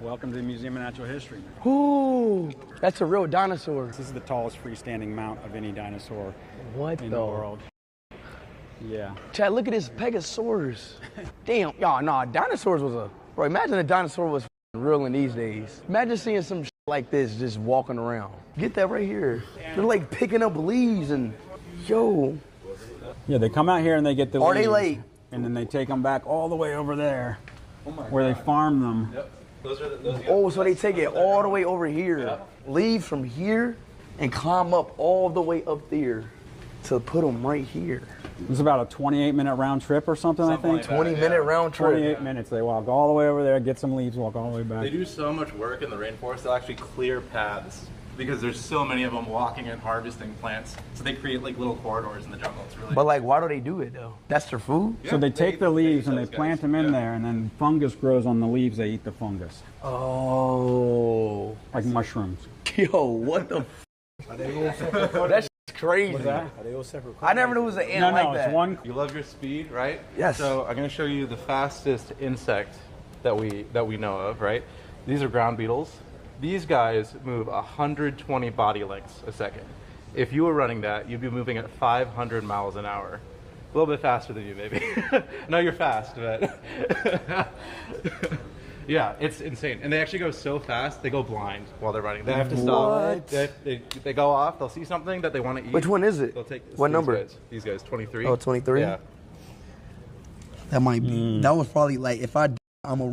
Welcome to the Museum of Natural History. Ooh, that's a real dinosaur. This is the tallest freestanding mount of any dinosaur in the world. Yeah. Chad, look at this Pegasaurus. Damn, y'all, nah, dinosaurs was a... Bro, imagine a dinosaur was real in these days. Imagine seeing some like this just walking around. Get that right here. They're like picking up leaves and... Yo. Yeah, they come out here and they get the leaves. Are they like... And then they take them back all the way over there where they farm them. Yep. Oh, so they take it all the way over here. Yep. Leave from here and climb up all the way up there to put them right here. It's about a 28-minute round trip or something I think. Like that, 20-minute round trip. 28 minutes. They walk all the way over there, get some leaves, walk all the way back. They do so much work in the rainforest, they'll actually clear paths because there's so many of them walking and harvesting plants. So they create like little corridors in the jungle. It's really But like, why do they do it though? That's their food? So they take the leaves and they plant them in there, and then fungus grows on the leaves. They eat the fungus. Oh. Like mushrooms. Yo, what the That's crazy. What's that? Are they all separate? I never knew it was an ant like that. It's one. You love your speed, right? Yes. So I'm going to show you the fastest insect that we know of, right? These are ground beetles. These guys move 120 body lengths a second. If you were running that, you'd be moving at 500 miles an hour. A little bit faster than you, maybe. No, you're fast, but yeah, it's insane. And they actually go so fast, they go blind while they're running. They have to stop. They go off. They'll see something that they want to eat. Which one is it? They'll take What number? These guys, 23. Oh, 23? Yeah. That might be. That was probably like, if I'm gonna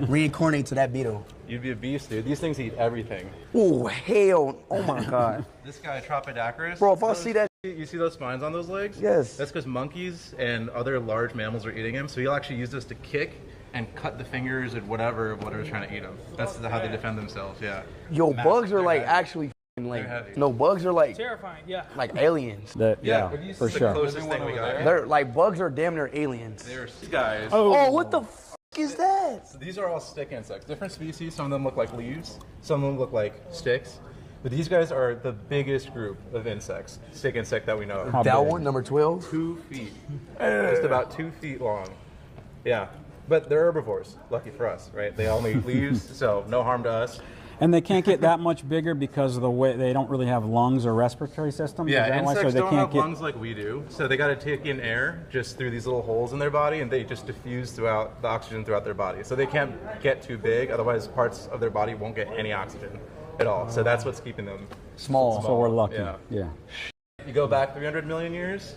reincarnate to that beetle. You'd be a beast, dude. These things eat everything. Oh, hell. Oh, my God. This guy, Tropidacrys. Bro, if I see that. You see those spines on those legs? Yes. That's because monkeys and other large mammals are eating him. So he'll actually use this to kick and cut the fingers and whatever's trying to eat him. That's how they defend themselves, yeah. Yo, bugs are like actually like, no, bugs are like Terrifying, yeah. like aliens. Yeah, but this for is the sure. closest thing we got. They're like, bugs are damn near aliens. There's guys. Oh, what the f is that? So these are all stick insects. Different species. Some of them look like leaves. Some of them look like sticks. But these guys are the biggest group of insects, stick insect that we know of. That one, number 12? 2 feet. Just about 2 feet long. Yeah. But they're herbivores. Lucky for us, right? They only eat leaves, so no harm to us. And they can't get that much bigger because of the way they don't really have lungs or respiratory systems. Yeah, Is that why? insects So they don't can't have get... lungs like we do, so they got to take in air just through these little holes in their body, and they just diffuse throughout the oxygen throughout their body. So they can't get too big, otherwise parts of their body won't get any oxygen at all. So that's what's keeping them Small. So we're lucky. Yeah. You go back 300 million years,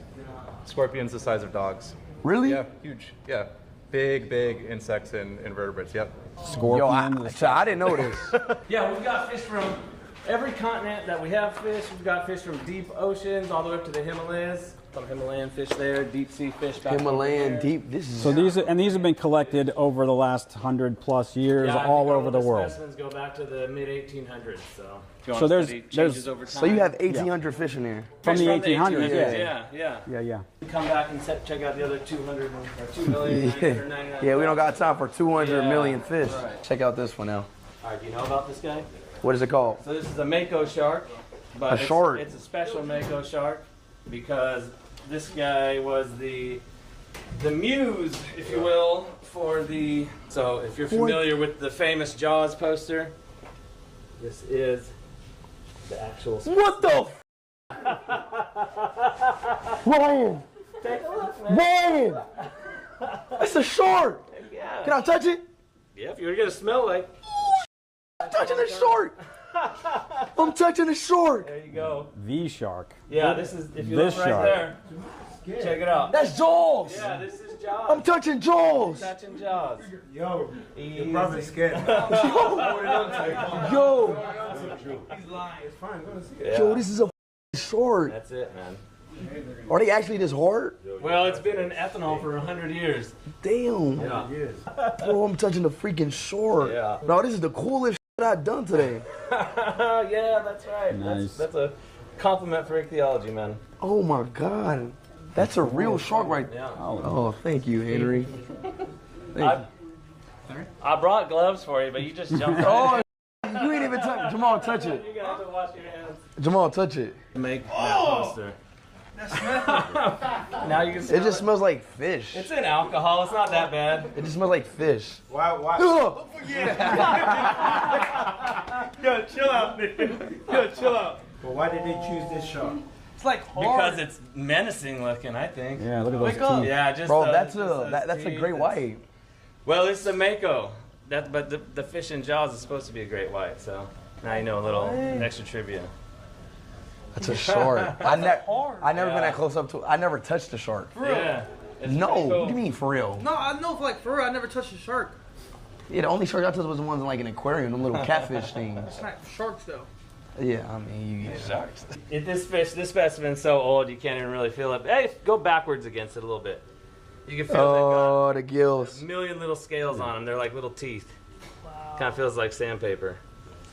scorpions the size of dogs. Really? Yeah, huge. Yeah, big insects and invertebrates. Yep. Yo, I didn't know this. Yeah, we've got fish from every continent that we have fish. We've got fish from deep oceans all the way up to the Himalayas. Some Himalayan fish there, deep sea fish back Himalayan over there. deep. This is So these have been collected over the last 100+ years, Yeah, I all think over the world. Specimens go back to the mid-1800s. So, if you So want to there's- study there's- changes over time. so you have 1,800 fish in there. From the Fish 1800s, Yeah. Yeah. Come back and check out the other 200 or 2,999,000. Yeah, we don't got time for 200 Yeah. million fish. Right. Check out this one now. All right, do you know about this guy? What is it called? So this is a mako shark, but shark. It's a special mako shark because this guy was the muse, if you will, for the. So if you're familiar with the famous Jaws poster, this is the actual. What the Ryan! Take a look, man. Ryan! That's a shark! Yeah. Can I touch it? Yeah, if you were gonna smell like. I'm touching a shark! I'm touching a shark! There you go. The shark. Yeah, this is if you This look right shark. there. Check it out. That's Jaws! Yeah, this is Jaws. I'm touching Jaws! touching Jaws. Yo, Easy. you're probably scared. Yo! He's lying. It's fine. Go to see it. Yeah. Yo, this is a shark. That's it, man. Are they actually this hard? Well, it's been in ethanol for 100 years. Damn. Yeah. Bro, I'm touching the freaking shark. Yeah. No, this is the coolest shit I've done today. Yeah, that's right. Nice. That's a compliment for ichthyology, man. Oh my God. That's a real shark right there. Yeah. Oh, thank you, Henry. I brought gloves for you, but you just jumped Oh, you ain't even touch. Jamal, touch it. You're gonna have to wash your hands. Jamal, touch it. Make that poster. Now you can smell It just smells like fish. It's in alcohol. It's not that bad. It just smells like fish. Why? Ugh. Yo, chill out, dude. Yo, chill out. Well, why did they choose this shark? It's like hard. Because it's menacing looking, I think. Yeah, look at those Wake up. teeth. Yeah, just Bro, just that's a teeth. great white. Well, it's a mako. But the fish in Jaws is supposed to be a great white. So now you know a little extra trivia. That's a shark. I never Yeah. been that close up to. I never touched a shark. Yeah. It's No, pretty cool. what do you mean for real? No, I know for real, I never touched a shark. Yeah, the only shark I touched was the ones in like an aquarium, them little catfish things. It's not sharks though. Yeah, I mean, you get sharks. This specimen's so old you can't even really feel it. Hey, go backwards against it a little bit. You can feel Oh, the they've gills. got a million little scales on them. They're like little teeth. Kind of feels like sandpaper.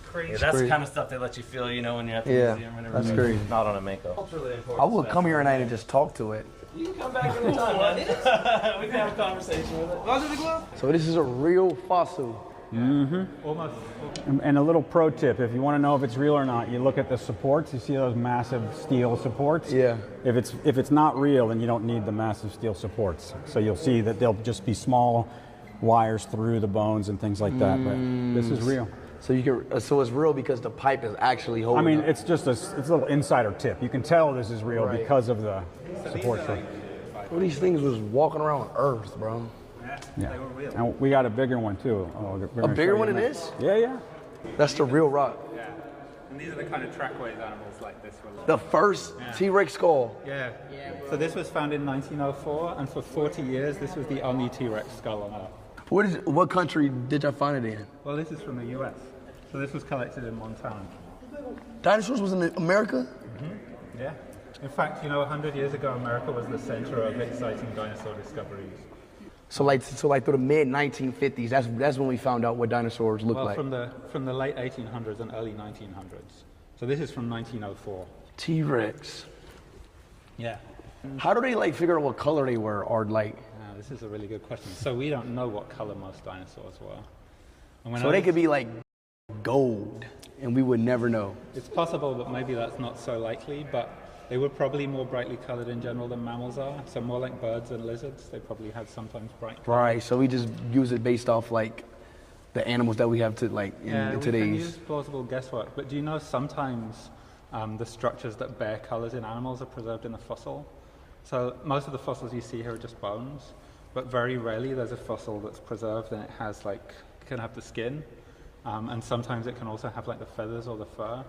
Crazy. Yeah, that's crazy. the kind of stuff they let you feel, you know, when you're at the Yeah, museum or whatever. that's crazy. Not on a mako. Culturally important. I would come here tonight and just talk to it. You can come back anytime, man. We can have a conversation with it. Lots of the glove? So this is a real fossil. Almost. And a little pro tip, if you want to know if it's real or not, you look at the supports. You see those massive steel supports? Yeah. If it's not real, then you don't need the massive steel supports. So you'll see that they'll just be small wires through the bones and things like that. But this is real. So you can. So it's real because the pipe is actually holding. I mean, up. it's just it's a little insider tip. You can tell this is real Right. because of the support. All these things was walking around Earth, bro. Yeah. And we got a bigger one too. A bigger one than this? Yeah, yeah. That's the real rock. Yeah. And these are the kind of trackways animals like this were. The first T-Rex skull. Yeah. So this was found in 1904, and for 40 years, this was the only T-Rex skull on Earth. What country did you find it in? Well, this is from the US. So this was collected in Montana. Dinosaurs was in America? Yeah. In fact, 100 years ago, America was the center of exciting dinosaur discoveries. So like through the mid 1950s, that's when we found out what dinosaurs looked Well, like. from the late 1800s and early 1900s. So this is from 1904. T-Rex. Yeah. How do they like figure out what color they were, or like? This is a really good question. So we don't know what color most dinosaurs were. And when So I they was- could be like gold, and we would never know. It's possible, but maybe that's not so likely. But they were probably more brightly colored in general than mammals are. So more like birds and lizards. They probably had sometimes bright color. Right. So we just use it based off like the animals that we have to like in Yeah, we can today's. use plausible guesswork. But do you know sometimes the structures that bear colors in animals are preserved in the fossil? So most of the fossils you see here are just bones. But very rarely there's a fossil that's preserved and it has can have the skin. And sometimes it can also have like the feathers or the fur.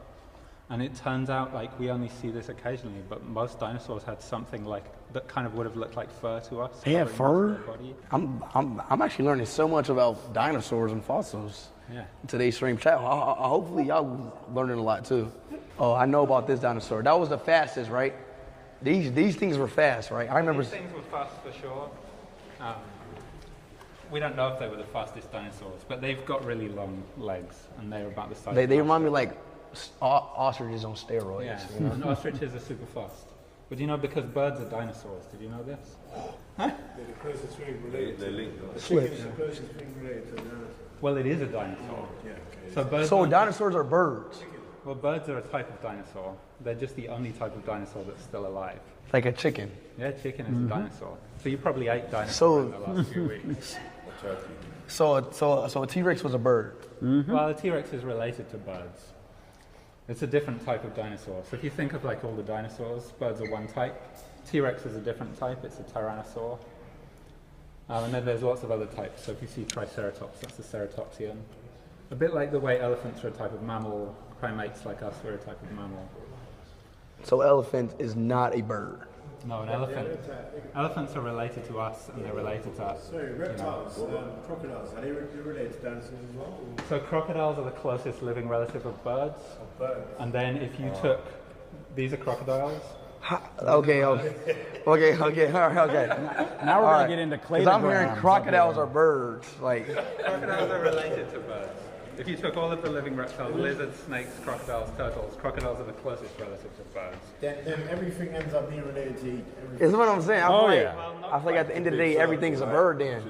And it turns out like we only see this occasionally, but most dinosaurs had something like that kind of would have looked like fur to us. They had covering most fur? of their body. I'm actually learning so much about dinosaurs and fossils. Yeah. In today's stream chat. Hopefully y'all learning a lot too. Oh, I know about this dinosaur. That was the fastest, right? These things were fast, right? I remember. These things were fast for sure. We don't know if they were the fastest dinosaurs, but they've got really long legs, and they're about the size. They of remind me ostriches. like ostriches on steroids. Yeah, You know? and ostriches are super fast. But do you know because birds are dinosaurs? Did you know this? They're the closest thing related. They link. Slips. Chicken is the closest thing related to a dinosaur. Well, it is a dinosaur. Yeah, okay. So birds. So aren't- dinosaurs are birds, Well, birds are a type of dinosaur. They're just the only type of dinosaur that's still alive. like a chicken. Yeah, chicken is a dinosaur. So you probably ate dinosaurs So- in the last few weeks. So a T-Rex was a bird. Well, the T-Rex is related to birds. It's a different type of dinosaur. So if you think of like all the dinosaurs, birds are one type. T-Rex is a different type. It's a tyrannosaur. And then there's lots of other types. So if you see Triceratops, that's a ceratopsian. A bit like the way elephants are a type of mammal, primates like us are a type of mammal. So elephant is not a bird. No, an elephant. Elephants are related to us, and they're related to us. Sorry, reptiles, crocodiles, are they related to dinosaurs as well? So crocodiles are the closest living relative of birds. Birds. And then if you took, these are crocodiles. Okay. All right. Okay. Now we're All going right. to get into Because I'm hearing cladograms. crocodiles are birds. Like, Crocodiles are related to birds. If you took all of the living reptiles, lizards, snakes, crocodiles, turtles, crocodiles are the closest relatives of birds. Then everything ends up being related to everything. is what I'm saying. I feel Oh, like, yeah. I feel like at the end of the day, everything's a bird then.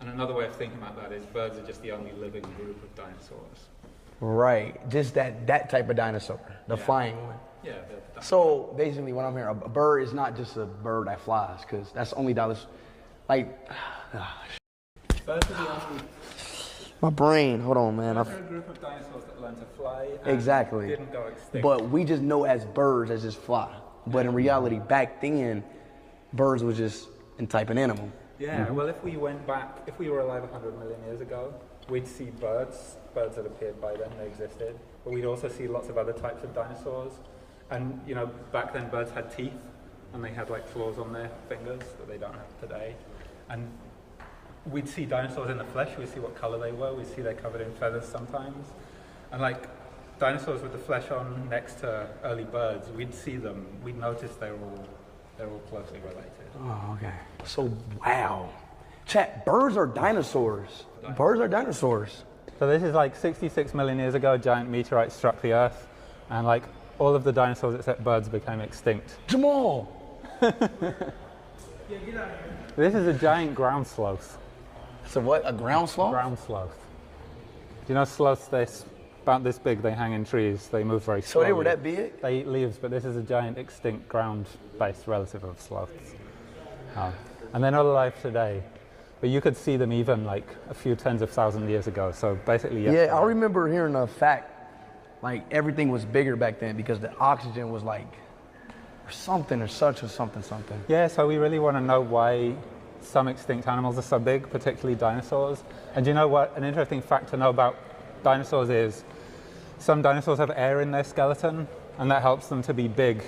And another way of thinking about that is birds are just the only living group of dinosaurs. Right, just that type of dinosaur, the flying one. Yeah. So basically, what I'm hearing, a bird is not just a bird that flies, because that's only dinosaurs. Like, Birds are the only my brain. Hold on, man. a group of dinosaurs that learned to fly and Exactly. didn't go extinct. But we just know as birds that just fly. But in reality, back then, birds was just a type of animal. Yeah, well, if we went back, if we were alive 100 million years ago, we'd see birds that appeared by then, they existed, but we'd also see lots of other types of dinosaurs. And, you know, back then birds had teeth, and they had like claws on their fingers that they don't have today. And we'd see dinosaurs in the flesh, we'd see what color they were, we'd see they're covered in feathers sometimes. And like dinosaurs with the flesh on next to early birds, we'd see them, we'd notice they're all closely related. Oh, okay. So, wow. Chat, birds are dinosaurs. Birds are dinosaurs. So this is like 66 million years ago, a giant meteorite struck the Earth, and like all of the dinosaurs except birds became extinct. Jamal! This is a giant ground sloth. So what, a ground sloth? Ground sloth. Do you know sloths, they're about this big, they hang in trees, they move very So slowly. they were that big? They eat leaves, but this is a giant extinct ground-based relative of sloths. And they're not alive today. But you could see them even like a few tens of thousands of years ago. So basically, Yeah, I remember hearing a fact, like everything was bigger back then because the oxygen was like, or something or such or something. Yeah, so we really want to know why some extinct animals are so big, particularly dinosaurs. And do you know what? An interesting fact to know about dinosaurs is some dinosaurs have air in their skeleton, and that helps them to be big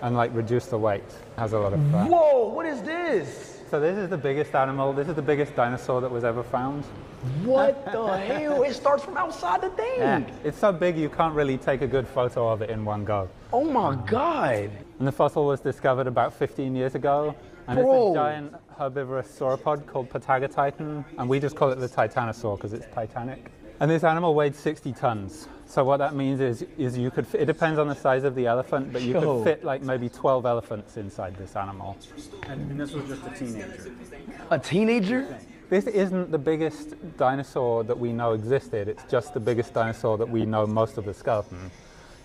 and like reduce the weight. Has a lot of fat. Whoa, what is this? So this is the biggest animal. This is the biggest dinosaur that was ever found. What the hell? It starts from outside the thing. Yeah, it's so big you can't really take a good photo of it in one go. Oh my God. And the fossil was discovered about 15 years ago. And Bro. it's a giant herbivorous sauropod called Patagatitan. And we just call it the Titanosaur because it's titanic. And this animal weighed 60 tons. So what that means is you could, it depends on the size of the elephant, but you could fit like maybe 12 elephants inside this animal. And this was just a teenager. A teenager? This isn't the biggest dinosaur that we know existed. It's just the biggest dinosaur that we know most of the skeleton.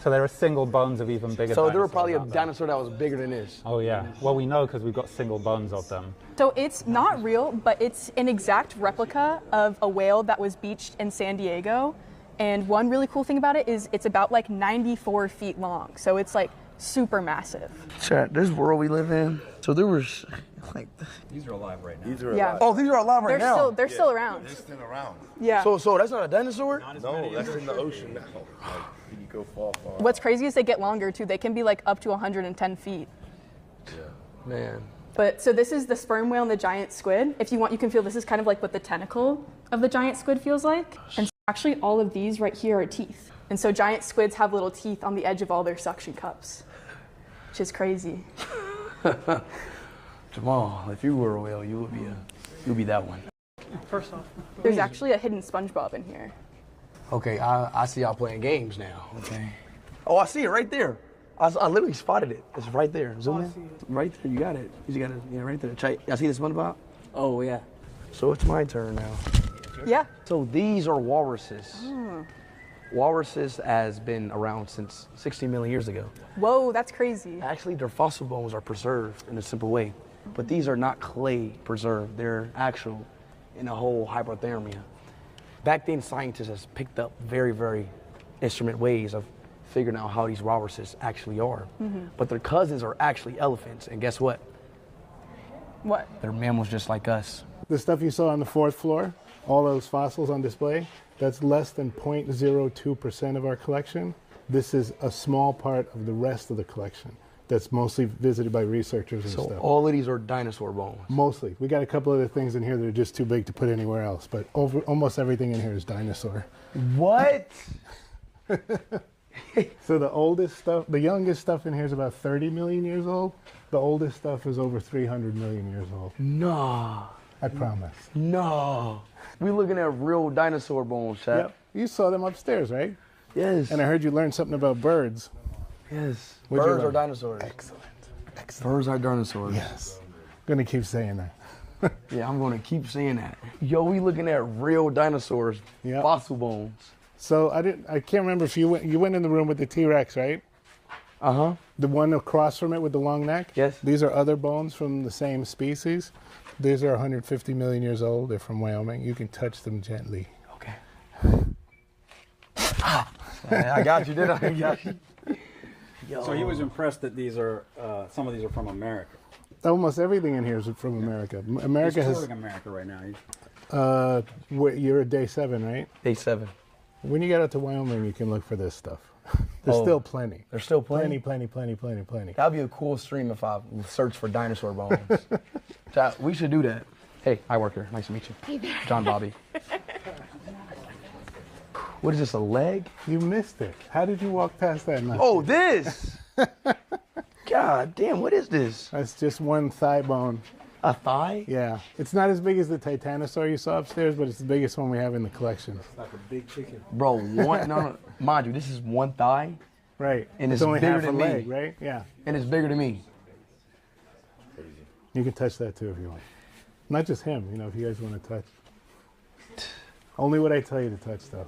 So there are single bones of even bigger So there were dinosaurs probably a out there. dinosaur that was bigger than this. Oh yeah. Well, we know because we've got single bones of them. So it's not real, but it's an exact replica of a whale that was beached in San Diego. And one really cool thing about it is it's about like 94 feet long. So it's like super massive. Chat, this world we live in. So there was like, These are alive right now. These are Yeah. oh, these are alive right They're now. still they're still around. They're still around. Yeah. So that's not a dinosaur? No, that's in the ocean now. Like, you go far. What's crazy is they get longer too. They can be like up to 110 feet. Man. But so this is the sperm whale and the giant squid. If you want, you can feel this is kind of like what the tentacle of the giant squid feels like. And so actually all of these right here are teeth. And so giant squids have little teeth on the edge of all their suction cups, which is crazy. Jamal, if you were a whale, you would be that one. First off, There's actually a hidden SpongeBob in here. Okay, I see y'all playing games now. Okay. Oh, I see it right there. I literally spotted it. It's right there. Zoom in. Right there. You got it. You got it. Yeah, right there. Check. Y'all see the SpongeBob? oh yeah. So it's my turn now. Yeah. So these are walruses. Walruses has been around since 60 million years ago. Whoa, that's crazy. Actually, their fossil bones are preserved in a simple way. But these are not clay preserved. They're actual in a whole hypothermia. Back then, scientists has picked up very, very instrument ways of figuring out how these walruses actually are. But their cousins are actually elephants. And guess what? What? They're mammals just like us. The stuff you saw on the fourth floor, all those fossils on display, that's less than 0.02% of our collection. This is a small part of the rest of the collection that's mostly visited by researchers and So stuff. all of these are dinosaur bones. Mostly. We got a couple other things in here that are just too big to put anywhere else, but almost everything in here is dinosaur. What? So the oldest stuff, the youngest stuff in here is about 30 million years old. The oldest stuff is over 300 million years old. Nah. I promise. No. We looking at real dinosaur bones, Chad. Yep. You saw them upstairs, right? Yes. And I heard you learned something about birds. Yes. What'd you Birds are learn? dinosaurs. Excellent. Birds are dinosaurs. Yes. Gonna keep saying that. Yeah, I'm gonna keep saying that. Yo, we looking at real dinosaurs, Yep. fossil bones. So I can't remember if you went in the room with the T-Rex, right? Uh-huh. The one across from it with the long neck? Yes. These are other bones from the same species. These are 150 million years old. They're from Wyoming. You can touch them gently. Okay. I got you, did I? Got you. Yo. So he was impressed that these are some of these are from America. Almost everything in here is from America. America He's has. touring America right now. You're at day 7, right? Day 7. When you get out to Wyoming, you can look for this stuff. There's still plenty. There's still plenty? Plenty. That'd be a cool stream if I searched for dinosaur bones. We should do that. Hey, hi worker. Nice to meet you. Hey there. John Bobby. What is this, a leg? You missed it. How did you walk past that? Oh, this! God damn, what is this? That's just one thigh bone. A thigh? Yeah. It's not as big as the Titanosaur you saw upstairs, but it's the biggest one we have in the collection. Like a big chicken. Bro, no. Mind you, this is one thigh. Right. And it's only bigger half a than leg, me. right? Yeah. And it's bigger than me. You can touch that too if you want. Not just him, if you guys want to touch. Only what I tell you to touch, though.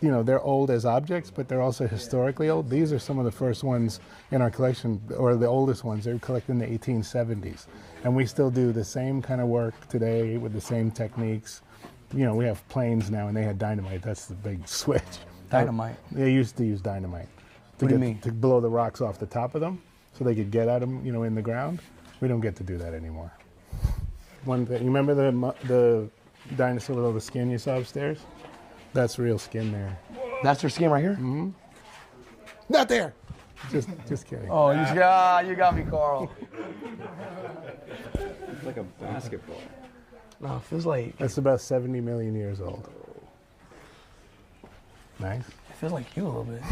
They're old as objects, but they're also historically old. These are some of the first ones in our collection, or the oldest ones. They were collected in the 1870s. And we still do the same kind of work today with the same techniques. We have planes now, and they had dynamite. That's the big switch. Dynamite? They used to use dynamite. What do you mean? To blow the rocks off the top of them so they could get at them, in the ground. We don't get to do that anymore. One thing, you remember the dinosaur with all the skin you saw upstairs? That's real skin there. That's their skin right here? Mm-hmm. Not there. Just kidding. Oh, you got me, Carl. It's like a basketball. No, it feels like That's about 70 million years old. Nice. it feels like you a little bit.